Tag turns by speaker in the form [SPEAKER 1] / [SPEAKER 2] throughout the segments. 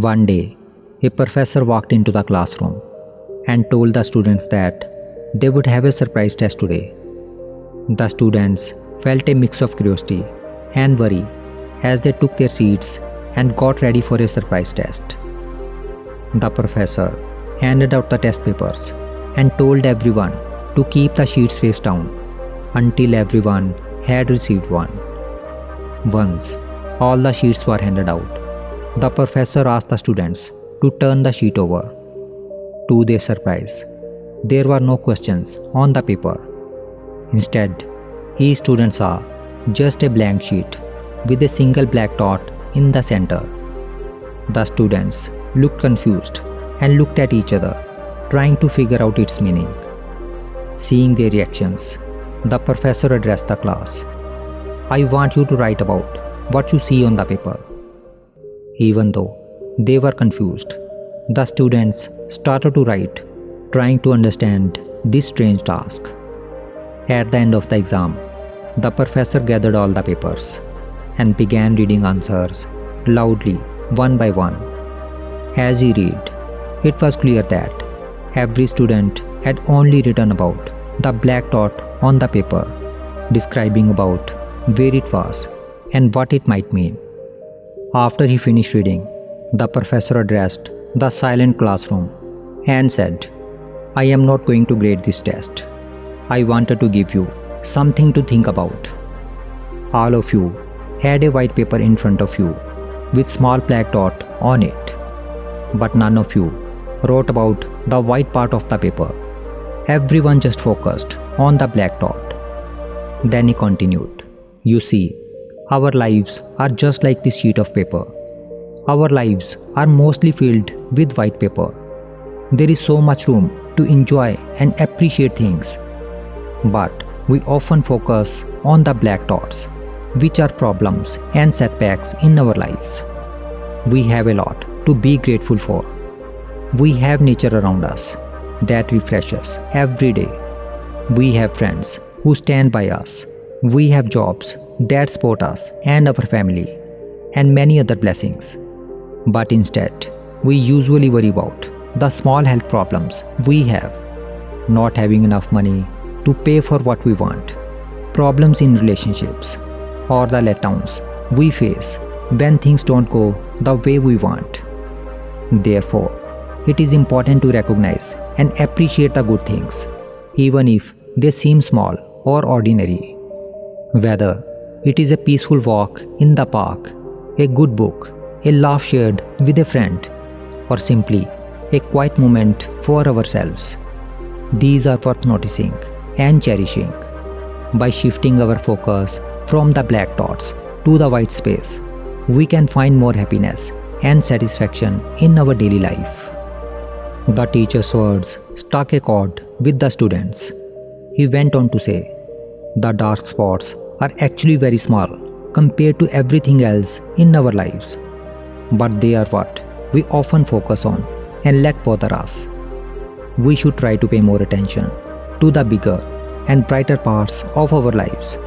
[SPEAKER 1] One day, a professor walked into the classroom and told the students that they would have a surprise test today. The students felt a mix of curiosity and worry as they took their seats and got ready for a surprise test. The professor handed out the test papers and told everyone to keep the sheets face down until everyone had received one. Once all the sheets were handed out, the professor asked the students to turn the sheet over. To their surprise, there were no questions on the paper. Instead, each student saw just a blank sheet with a single black dot in the center. The students looked confused and looked at each other, trying to figure out its meaning. Seeing their reactions, the professor addressed the class. "I want you to write about what you see on the paper." Even though they were confused, the students started to write, trying to understand this strange task. At the end of the exam, the professor gathered all the papers and began reading answers loudly, one by one. As he read, it was clear that every student had only written about the black dot on the paper, describing about where it was and what it might mean. After he finished reading, the professor addressed the silent classroom and said, "I am not going to grade this test. I wanted to give you something to think about." All of you had a white paper in front of you with small black dot on it, but none of you wrote about the white part of the paper. Everyone just focused on the black dot. Then he continued, "You see, our lives are just like this sheet of paper. Our lives are mostly filled with white paper. There is so much room to enjoy and appreciate things. But we often focus on the black dots, which are problems and setbacks in our lives. We have a lot to be grateful for. We have nature around us that refreshes every day. We have friends who stand by us. We have jobs that support us and our family, and many other blessings. But instead, we usually worry about the small health problems we have, not having enough money to pay for what we want, problems in relationships, or the letdowns we face when things don't go the way we want. Therefore, it is important to recognize and appreciate the good things, even if they seem small or ordinary. Whether it is a peaceful walk in the park, a good book, a laugh shared with a friend, or simply a quiet moment for ourselves, these are worth noticing and cherishing. By shifting our focus from the black dots to the white space, we can find more happiness and satisfaction in our daily life. The teacher's words struck a chord with the students. He went on to say, "The dark spots are actually very small compared to everything else in our lives, but they are what we often focus on and let bother us. We should try to pay more attention to the bigger and brighter parts of our lives.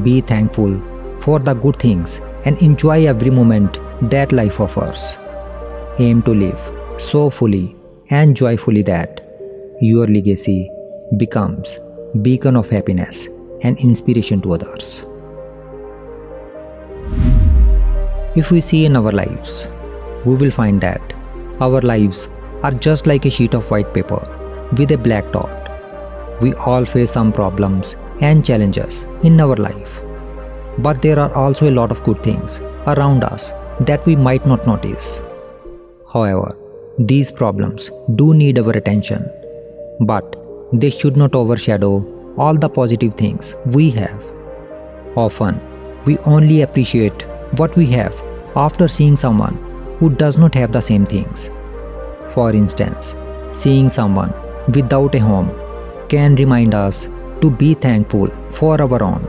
[SPEAKER 1] Be thankful for the good things and enjoy every moment that life offers. Aim to live so fully and joyfully that your legacy becomes a beacon of happiness and inspiration to others." If we see in our lives, we will find that our lives are just like a sheet of white paper with a black dot. We all face some problems and challenges in our life, but there are also a lot of good things around us that we might not notice. However, these problems do need our attention, but they should not overshadow all the positive things we have. Often, we only appreciate what we have after seeing someone who does not have the same things. For instance, seeing someone without a home can remind us to be thankful for our own.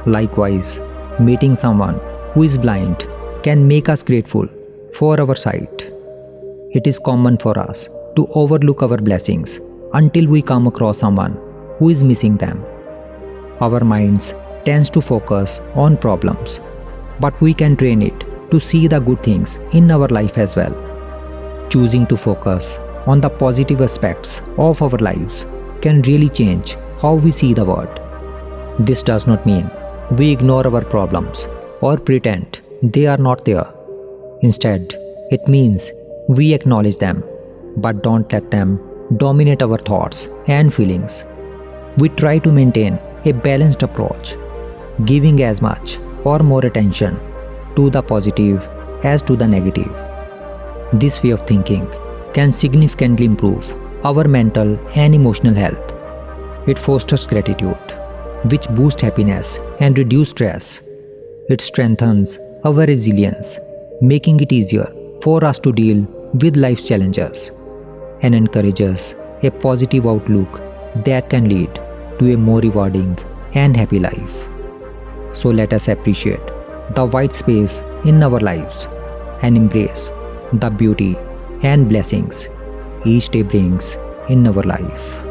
[SPEAKER 1] Likewise, meeting someone who is blind can make us grateful for our sight. It is common for us to overlook our blessings until we come across someone who is missing them. Our minds tends to focus on problems, but we can train it to see the good things in our life as well. Choosing to focus on the positive aspects of our lives can really change how we see the world. This does not mean we ignore our problems or pretend they are not there. Instead, it means we acknowledge them, but don't let them dominate our thoughts and feelings. We try to maintain a balanced approach, giving as much or more attention to the positive as to the negative. This way of thinking can significantly improve our mental and emotional health. It fosters gratitude, which boosts happiness and reduces stress. It strengthens our resilience, making it easier for us to deal with life's challenges, and encourages a positive outlook that can lead to a more rewarding and happy life. So let us appreciate the white space in our lives and embrace the beauty and blessings each day brings in our life.